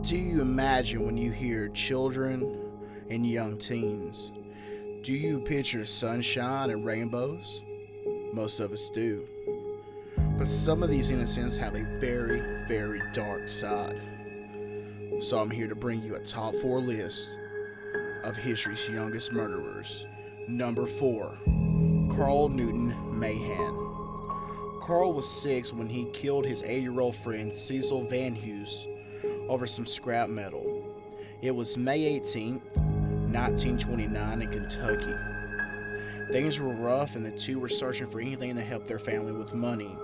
What do you imagine when you hear children and young teens? Do you picture sunshine and rainbows? Most of us do. But some of these innocents have a very, very dark side. So I'm here to bring you a top 4 list of history's youngest murderers. Number 4, Carl Newton Mahan. Carl was 6 when he killed his 8-year-old friend Cecil Van Hus over some scrap metal. It was May 18th, 1929 in Kentucky. Things were rough and the two were searching for anything to help their family with money.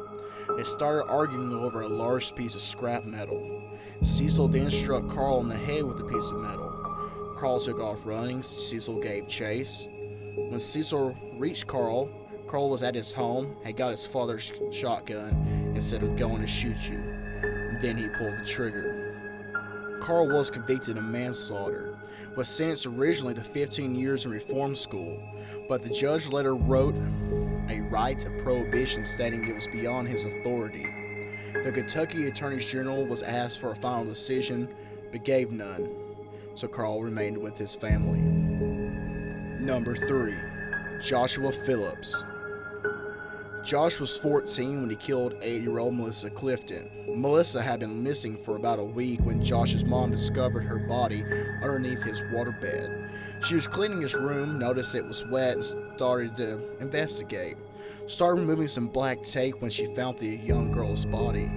They started arguing over a large piece of scrap metal. Cecil then struck Carl in the head with the piece of metal. Carl took off running. Cecil gave chase. When Cecil reached Carl, Carl was at his home, had got his father's shotgun, and said, "I'm going to shoot you." And then he pulled the trigger. Carl was convicted of manslaughter, was sentenced originally to 15 years in reform school, but the judge later wrote a right of prohibition stating it was beyond his authority. The Kentucky Attorney General was asked for a final decision, but gave none, so Carl remained with his family. Number 3, Joshua Phillips. Josh was 14 when he killed 8-year-old Melissa Clifton. Melissa had been missing for about a week when Josh's mom discovered her body underneath his waterbed. She was cleaning his room, noticed it was wet, and started to investigate. Started removing some black tape when she found the young girl's body.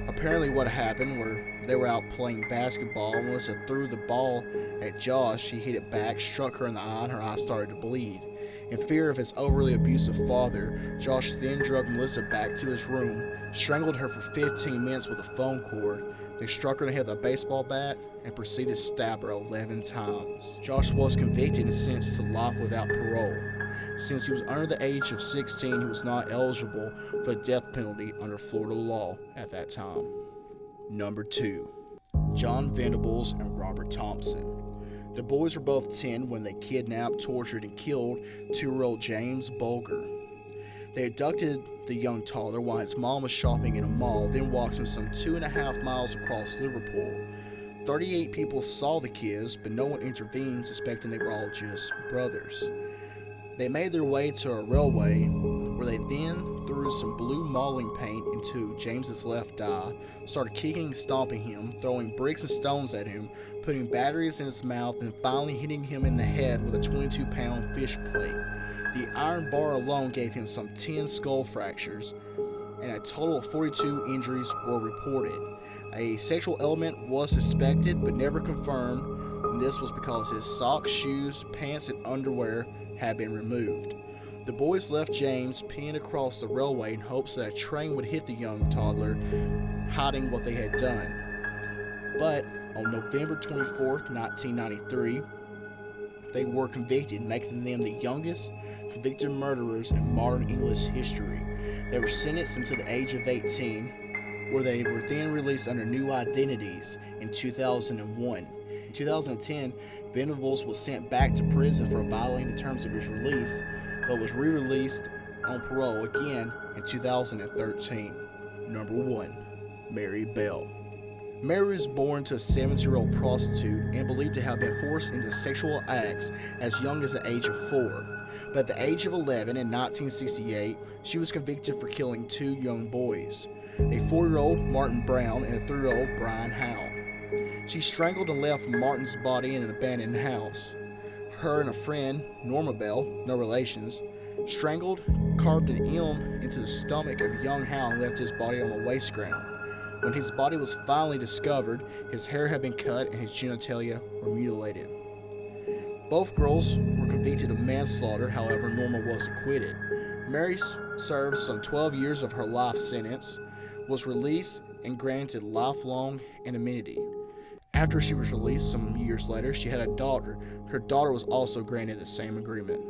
Apparently what happened were they were out playing basketball. Melissa threw the ball at Josh. He hit it back, struck her in the eye, and her eye started to bleed. In fear of his overly abusive father, Josh then dragged Melissa back to his room, strangled her for 15 minutes with a phone cord, then struck her in the head with a baseball bat, and proceeded to stab her 11 times. Josh was convicted and sentenced to life without parole. Since he was under the age of 16, he was not eligible for the death penalty under Florida law at that time. Number 2, John Venables and Robert Thompson. The boys were both 10 when they kidnapped, tortured, and killed 2-year-old James Bulger. They abducted the young toddler while his mom was shopping in a mall, then walked him some 2.5 miles across Liverpool. 38 people saw the kids, but no one intervened, suspecting they were all just brothers. They made their way to a railway, where they then threw some blue modeling paint into James's left eye, started kicking and stomping him, throwing bricks and stones at him, putting batteries in his mouth, and finally hitting him in the head with a 22-pound fish plate. The iron bar alone gave him some 10 skull fractures, and a total of 42 injuries were reported. A sexual element was suspected, but never confirmed, and this was because his socks, shoes, pants, and underwear had been removed. The boys left James pinned across the railway in hopes that a train would hit the young toddler, hiding what they had done. But on November 24th, 1993, they were convicted, making them the youngest convicted murderers in modern English history. They were sentenced until the age of 18, where they were then released under new identities in 2001. In 2010, Venables was sent back to prison for violating the terms of his release, but was re-released on parole again in 2013. Number 1, Marybelle. Mary was born to a 7-year-old prostitute and believed to have been forced into sexual acts as young as the age of 4. But at the age of 11 in 1968, she was convicted for killing 2 young boys, a 4-year-old Martin Brown and a 3-year-old Brian Howe. She strangled and left Martin's body in an abandoned house. Her and a friend, Norma Bell, no relations, strangled, carved an M into the stomach of young Howe and left his body on the waste ground. When his body was finally discovered, his hair had been cut and his genitalia were mutilated. Both girls were convicted of manslaughter, however, Norma was acquitted. Mary served some 12 years of her life sentence, was released, and granted lifelong anonymity. After she was released some years later, she had a daughter. Her daughter was also granted the same agreement.